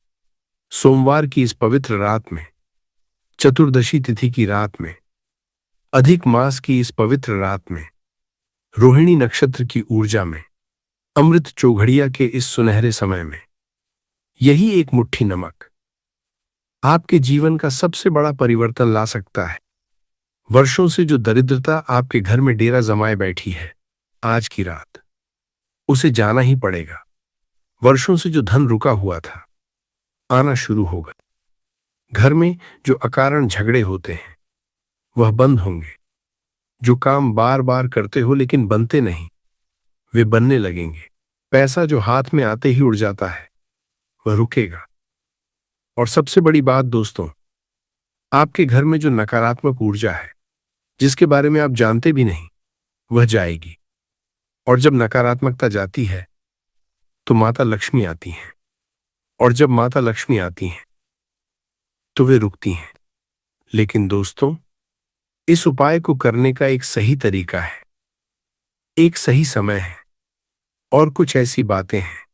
सोमवार की इस पवित्र रात में, चतुर्दशी तिथि की रात में, अधिक मास की इस पवित्र रात में, रोहिणी नक्षत्र की ऊर्जा में, अमृत चौघड़िया के इस सुनहरे समय में, यही एक मुट्ठी नमक आपके जीवन का सबसे बड़ा परिवर्तन ला सकता है। वर्षों से जो दरिद्रता आपके घर में डेरा जमाए बैठी है, आज की रात उसे जाना ही पड़ेगा। वर्षों से जो धन रुका हुआ था, आना शुरू होगा। घर में जो अकारण झगड़े होते हैं, वह बंद होंगे। जो काम बार बार करते हो लेकिन बनते नहीं, वे बनने लगेंगे। पैसा जो हाथ में आते ही उड़ जाता है, वह रुकेगा। और सबसे बड़ी बात दोस्तों, आपके घर में जो नकारात्मक ऊर्जा है, जिसके बारे में आप जानते भी नहीं, वह जाएगी। और जब नकारात्मकता जाती है तो माता लक्ष्मी आती हैं। और जब माता लक्ष्मी आती हैं तो वे रुकती हैं। लेकिन दोस्तों, इस उपाय को करने का एक सही तरीका है, एक सही समय है और कुछ ऐसी बातें हैं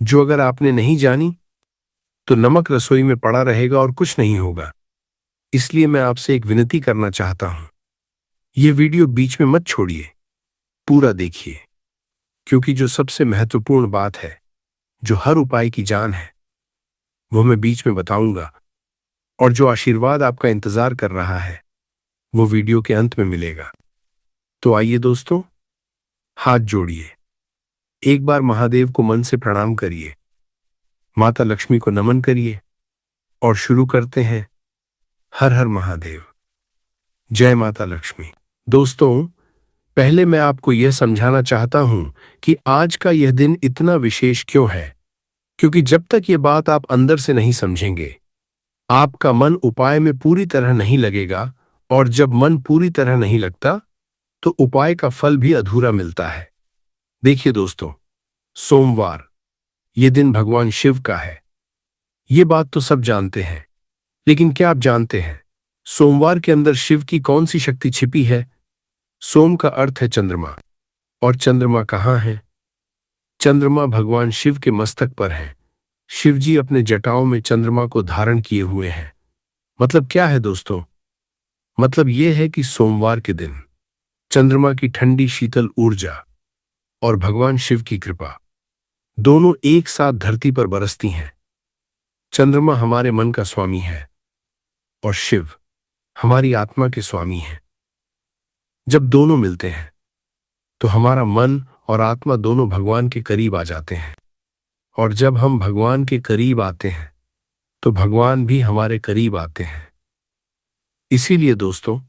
जो अगर आपने नहीं जानी तो नमक रसोई में पड़ा रहेगा और कुछ नहीं होगा। इसलिए मैं आपसे एक विनती करना चाहता हूं, यह वीडियो बीच में मत छोड़िए, पूरा देखिए, क्योंकि जो सबसे महत्वपूर्ण बात है, जो हर उपाय की जान है, वो मैं बीच में बताऊंगा। और जो आशीर्वाद आपका इंतजार कर रहा है, वो वीडियो के अंत में मिलेगा। तो आइए दोस्तों, हाथ जोड़िए, एक बार महादेव को मन से प्रणाम करिए, माता लक्ष्मी को नमन करिए और शुरू करते हैं। हर हर महादेव, जय माता लक्ष्मी। दोस्तों, पहले मैं आपको यह समझाना चाहता हूं कि आज का यह दिन इतना विशेष क्यों है, क्योंकि जब तक यह बात आप अंदर से नहीं समझेंगे, आपका मन उपाय में पूरी तरह नहीं लगेगा। और जब मन पूरी तरह नहीं लगता तो उपाय का फल भी अधूरा मिलता है। देखिए दोस्तों, सोमवार, ये दिन भगवान शिव का है। ये बात तो सब जानते हैं, लेकिन क्या आप जानते हैं सोमवार के अंदर शिव की कौन सी शक्ति छिपी है? सोम का अर्थ है चंद्रमा, और चंद्रमा कहाँ है? चंद्रमा भगवान शिव के मस्तक पर है। शिव जी अपने जटाओं में चंद्रमा को धारण किए हुए हैं। मतलब क्या है दोस्तों? मतलब यह है कि सोमवार के दिन चंद्रमा की ठंडी शीतल ऊर्जा और भगवान शिव की कृपा दोनों एक साथ धरती पर बरसती हैं। चंद्रमा हमारे मन का स्वामी है और शिव हमारी आत्मा के स्वामी हैं। जब दोनों मिलते हैं तो हमारा मन और आत्मा दोनों भगवान के करीब आ जाते हैं। और जब हम भगवान के करीब आते हैं तो भगवान भी हमारे करीब आते हैं। इसीलिए दोस्तों,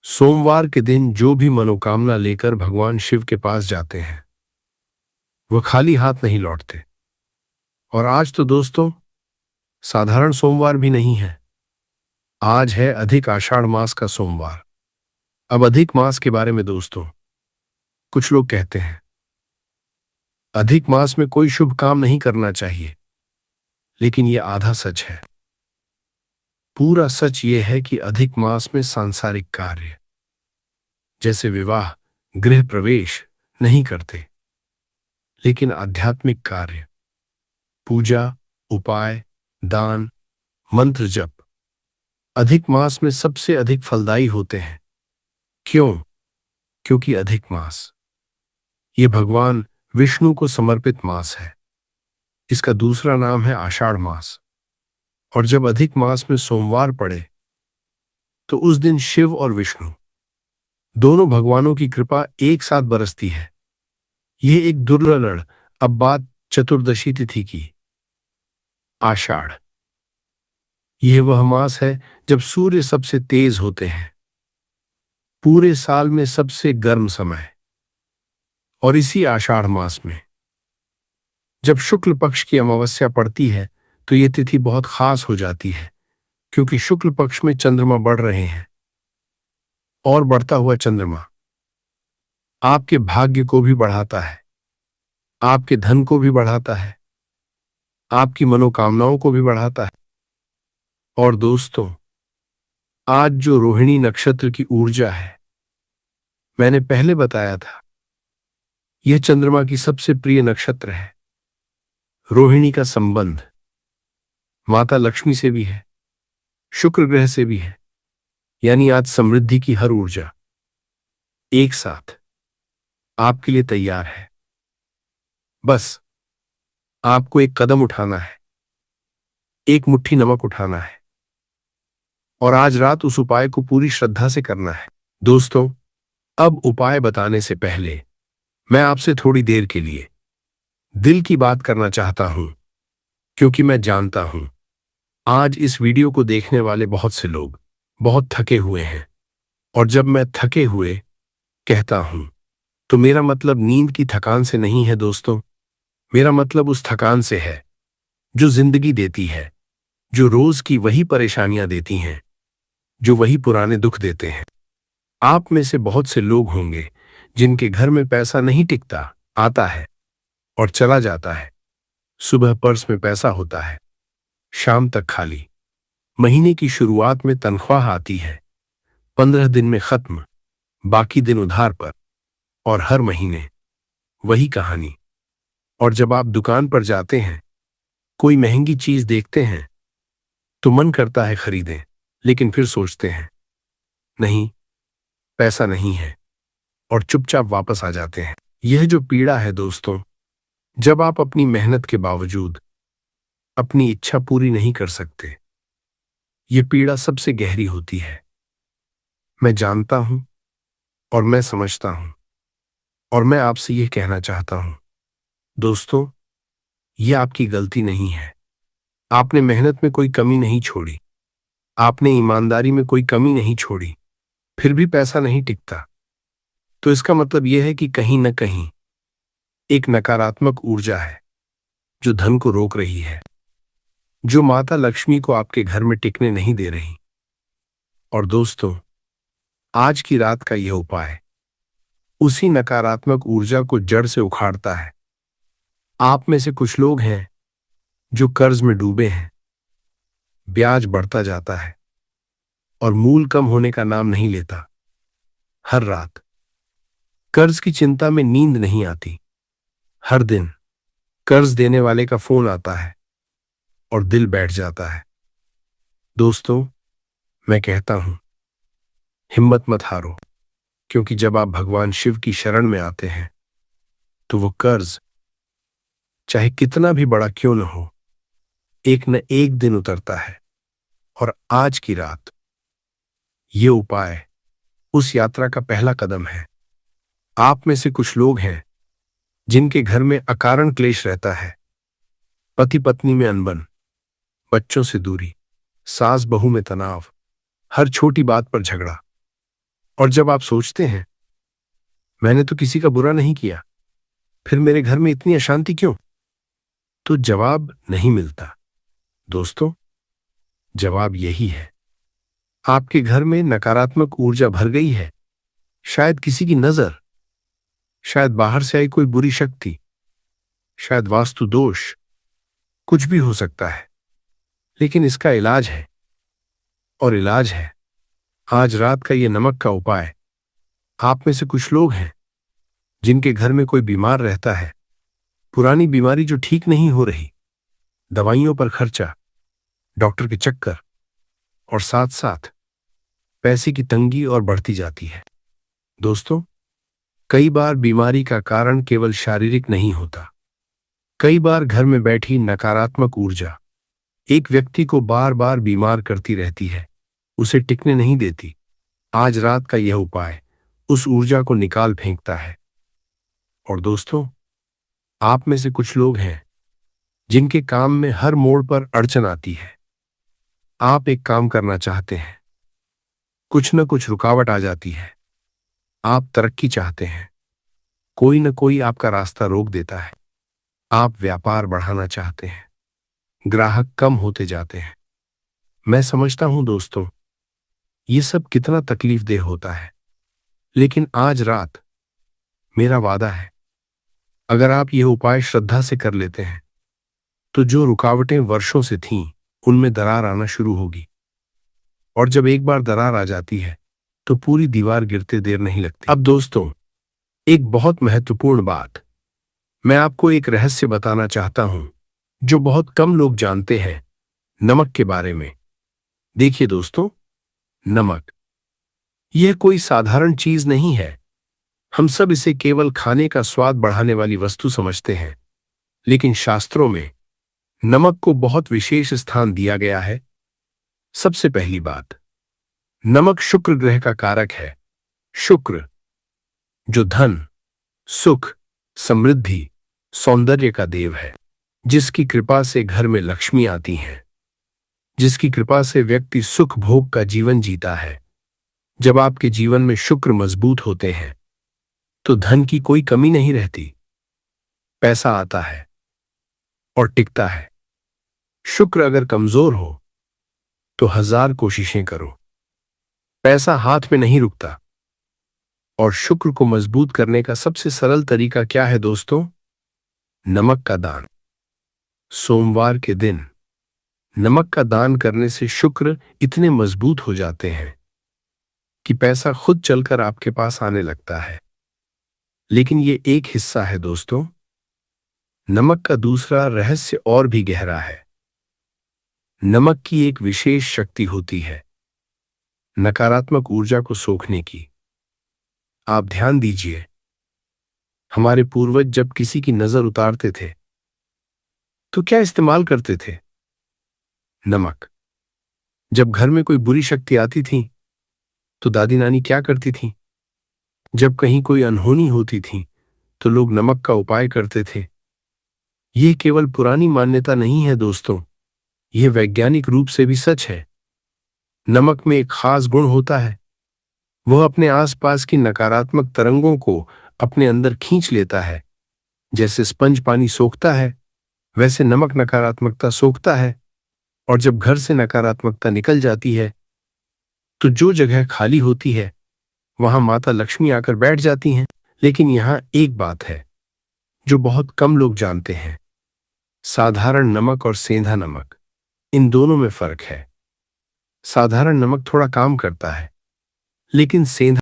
सोमवार के दिन जो भी मनोकामना लेकर भगवान शिव के पास जाते हैं, वह खाली हाथ नहीं लौटते। और आज तो दोस्तों साधारण सोमवार भी नहीं है, आज है अधिक आषाढ़ मास का सोमवार। अब अधिक मास के बारे में दोस्तों, कुछ लोग कहते हैं अधिक मास में कोई शुभ काम नहीं करना चाहिए, लेकिन यह आधा सच है। पूरा सच यह है कि अधिक मास में सांसारिक कार्य जैसे विवाह, गृह प्रवेश नहीं करते, लेकिन आध्यात्मिक कार्य, पूजा, उपाय, दान, मंत्र जप अधिक मास में सबसे अधिक फलदायी होते हैं। क्यों? क्योंकि अधिक मास ये भगवान विष्णु को समर्पित मास है। इसका दूसरा नाम है आषाढ़ मास। और जब अधिक मास में सोमवार पड़े तो उस दिन शिव और विष्णु दोनों भगवानों की कृपा एक साथ बरसती है। यह एक दुर्लभ, अब बात चतुर्दशी तिथि की। आषाढ़, यह वह मास है जब सूर्य सबसे तेज होते हैं, पूरे साल में सबसे गर्म समय। और इसी आषाढ़ मास में जब शुक्ल पक्ष की अमावस्या पड़ती है तो ये तिथि बहुत खास हो जाती है, क्योंकि शुक्ल पक्ष में चंद्रमा बढ़ रहे हैं और बढ़ता हुआ चंद्रमा आपके भाग्य को भी बढ़ाता है, आपके धन को भी बढ़ाता है, आपकी मनोकामनाओं को भी बढ़ाता है। और दोस्तों, आज जो रोहिणी नक्षत्र की ऊर्जा है, मैंने पहले बताया था, यह चंद्रमा की सबसे प्रिय नक्षत्र है। रोहिणी का संबंध माता लक्ष्मी से भी है, शुक्र ग्रह से भी है। यानी आज समृद्धि की हर ऊर्जा एक साथ आपके लिए तैयार है। बस आपको एक कदम उठाना है, एक मुट्ठी नमक उठाना है और आज रात उस उपाय को पूरी श्रद्धा से करना है। दोस्तों, अब उपाय बताने से पहले मैं आपसे थोड़ी देर के लिए दिल की बात करना चाहता हूं, क्योंकि मैं जानता हूं आज इस वीडियो को देखने वाले बहुत से लोग बहुत थके हुए हैं। और जब मैं थके हुए कहता हूं तो मेरा मतलब नींद की थकान से नहीं है दोस्तों, मेरा मतलब उस थकान से है जो जिंदगी देती है, जो रोज की वही परेशानियां देती हैं, जो वही पुराने दुख देते हैं। आप में से बहुत से लोग होंगे जिनके घर में पैसा नहीं टिकता, आता है और चला जाता है। सुबह पर्स में पैसा होता है, शाम तक खाली। महीने की शुरुआत में तनख्वाह आती है, 15 दिन में खत्म, बाकी दिन उधार पर। और हर महीने वही कहानी। और जब आप दुकान पर जाते हैं, कोई महंगी चीज देखते हैं तो मन करता है खरीदें, लेकिन फिर सोचते हैं नहीं, पैसा नहीं है, और चुपचाप वापस आ जाते हैं। यह जो पीड़ा है दोस्तों, जब आप अपनी मेहनत के बावजूद अपनी इच्छा पूरी नहीं कर सकते, यह पीड़ा सबसे गहरी होती है। मैं जानता हूं और मैं समझता हूं, और मैं आपसे यह कहना चाहता हूं दोस्तों, यह आपकी गलती नहीं है। आपने मेहनत में कोई कमी नहीं छोड़ी, आपने ईमानदारी में कोई कमी नहीं छोड़ी, फिर भी पैसा नहीं टिकता। तो इसका मतलब यह है कि कहीं न कहीं एक नकारात्मक ऊर्जा है जो धन को रोक रही है, जो माता लक्ष्मी को आपके घर में टिकने नहीं दे रही। और दोस्तों, आज की रात का यह उपाय उसी नकारात्मक ऊर्जा को जड़ से उखाड़ता है। आप में से कुछ लोग हैं जो कर्ज में डूबे हैं, ब्याज बढ़ता जाता है और मूल कम होने का नाम नहीं लेता। हर रात कर्ज की चिंता में नींद नहीं आती, हर दिन कर्ज देने वाले का फोन आता है और दिल बैठ जाता है। दोस्तों, मैं कहता हूं, हिम्मत मत हारो, क्योंकि जब आप भगवान शिव की शरण में आते हैं तो वो कर्ज चाहे कितना भी बड़ा क्यों न हो, एक न एक दिन उतरता है। और आज की रात ये उपाय उस यात्रा का पहला कदम है। आप में से कुछ लोग हैं जिनके घर में अकारण क्लेश रहता है, पति पत्नी में अनबन, बच्चों से दूरी, सास बहू में तनाव, हर छोटी बात पर झगड़ा। और जब आप सोचते हैं मैंने तो किसी का बुरा नहीं किया, फिर मेरे घर में इतनी अशांति क्यों, तो जवाब नहीं मिलता। दोस्तों, जवाब यही है, आपके घर में नकारात्मक ऊर्जा भर गई है। शायद किसी की नजर, शायद बाहर से आई कोई बुरी शक्ति, शायद वास्तु दोष, कुछ भी हो सकता है। लेकिन इसका इलाज है, और इलाज है आज रात का ये नमक का उपाय। आप में से कुछ लोग हैं जिनके घर में कोई बीमार रहता है, पुरानी बीमारी जो ठीक नहीं हो रही, दवाइयों पर खर्चा, डॉक्टर के चक्कर, और साथ साथ पैसे की तंगी और बढ़ती जाती है। दोस्तों, कई बार बीमारी का कारण केवल शारीरिक नहीं होता। कई बार घर में बैठी नकारात्मक ऊर्जा एक व्यक्ति को बार बार बीमार करती रहती है, उसे टिकने नहीं देती। आज रात का यह उपाय उस ऊर्जा को निकाल फेंकता है। और दोस्तों, आप में से कुछ लोग हैं जिनके काम में हर मोड़ पर अड़चन आती है। आप एक काम करना चाहते हैं, कुछ न कुछ रुकावट आ जाती है। आप तरक्की चाहते हैं, कोई न कोई आपका रास्ता रोक देता है। आप व्यापार बढ़ाना चाहते हैं, ग्राहक कम होते जाते हैं। मैं समझता हूं दोस्तों, ये सब कितना तकलीफदेह होता है, लेकिन आज रात मेरा वादा है, अगर आप यह उपाय श्रद्धा से कर लेते हैं तो जो रुकावटें वर्षों से थीं उनमें दरार आना शुरू होगी। और जब एक बार दरार आ जाती है तो पूरी दीवार गिरते देर नहीं लगती। अब दोस्तों, एक बहुत महत्वपूर्ण बात, मैं आपको एक रहस्य बताना चाहता हूं जो बहुत कम लोग जानते हैं, नमक के बारे में। देखिए दोस्तों, नमक यह कोई साधारण चीज नहीं है। हम सब इसे केवल खाने का स्वाद बढ़ाने वाली वस्तु समझते हैं, लेकिन शास्त्रों में नमक को बहुत विशेष स्थान दिया गया है। सबसे पहली बात, नमक शुक्र ग्रह का कारक है। शुक्र जो धन, सुख, समृद्धि, सौंदर्य का देव है, जिसकी कृपा से घर में लक्ष्मी आती है, जिसकी कृपा से व्यक्ति सुख भोग का जीवन जीता है। जब आपके जीवन में शुक्र मजबूत होते हैं तो धन की कोई कमी नहीं रहती, पैसा आता है और टिकता है। शुक्र अगर कमजोर हो तो 1000 कोशिशें करो, पैसा हाथ में नहीं रुकता। और शुक्र को मजबूत करने का सबसे सरल तरीका क्या है दोस्तों? नमक का दान। सोमवार के दिन नमक का दान करने से शुक्र इतने मजबूत हो जाते हैं कि पैसा खुद चलकर आपके पास आने लगता है। लेकिन ये एक हिस्सा है दोस्तों, नमक का दूसरा रहस्य और भी गहरा है। नमक की एक विशेष शक्ति होती है नकारात्मक ऊर्जा को सोखने की। आप ध्यान दीजिए, हमारे पूर्वज जब किसी की नजर उतारते थे तो क्या इस्तेमाल करते थे? नमक। जब घर में कोई बुरी शक्ति आती थी तो दादी नानी क्या करती थी? जब कहीं कोई अनहोनी होती थी तो लोग नमक का उपाय करते थे। यह केवल पुरानी मान्यता नहीं है दोस्तों, यह वैज्ञानिक रूप से भी सच है। नमक में एक खास गुण होता है, वह अपने आसपास की नकारात्मक तरंगों को अपने अंदर खींच लेता है। जैसे स्पंज पानी सोखता है, वैसे नमक नकारात्मकता सोखता है। और जब घर से नकारात्मकता निकल जाती है तो जो जगह खाली होती है वहां माता लक्ष्मी आकर बैठ जाती हैं। लेकिन यहां एक बात है जो बहुत कम लोग जानते हैं, साधारण नमक और सेंधा नमक, इन दोनों में फर्क है। साधारण नमक थोड़ा काम करता है, लेकिन सेंधा